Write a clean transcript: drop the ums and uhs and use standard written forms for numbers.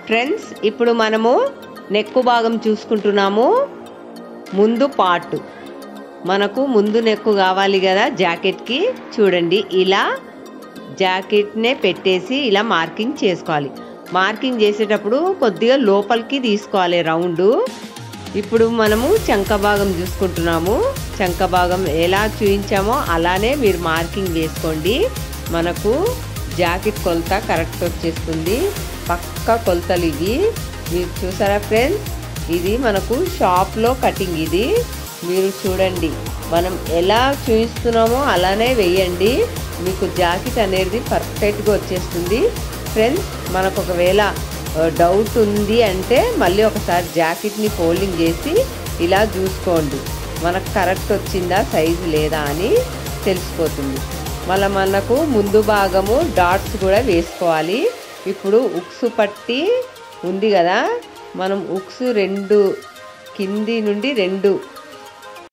Friends, ఇప్పుడు మనము neck భాగం చూసుకుంటున్నాము. ముందు పార్ట్ మనకు ముందు నెక్ కావాలి కదా జాకెట్కి. చూడండి, ఇలా జాకెట్నే పెట్టేసి ఇలా మార్కింగ్ చేసుకోవాలి. మార్కింగ్ చేసేటప్పుడు కొద్దిగా లోపలికి తీసుకోవాలి రౌండ్. ఇప్పుడు మనము చంక భాగం చూసుకుంటున్నాము. చంక భాగం ఎలా చూపించామో అలానే మీరు మార్కింగ్ వేసుకోండి. మనకు జాకెట్ కొలత కరెక్ట్ వచ్చేస్తుంది. పక్కా కొలతలు ఇవి. మీరు చూసారా ఫ్రెండ్స్, ఇది మనకు షాప్లో కటింగ్. ఇది మీరు చూడండి, మనం ఎలా చూపిస్తున్నామో అలానే వేయండి. మీకు జాకెట్ అనేది పర్ఫెక్ట్గా వచ్చేస్తుంది. ఫ్రెండ్స్, మనకు ఒకవేళ డౌట్ ఉంది అంటే మళ్ళీ ఒకసారి జాకెట్ని ఫోల్డింగ్ చేసి ఇలా చూసుకోండి, మనకు కరెక్ట్ వచ్చిందా సైజు లేదా అని తెలిసిపోతుంది. మళ్ళీ మనకు ముందు భాగము డాట్స్ కూడా వేసుకోవాలి. ఇప్పుడు ఉక్సు పట్టి ఉంది కదా, మనం ఉక్సు రెండు కింది నుండి రెండు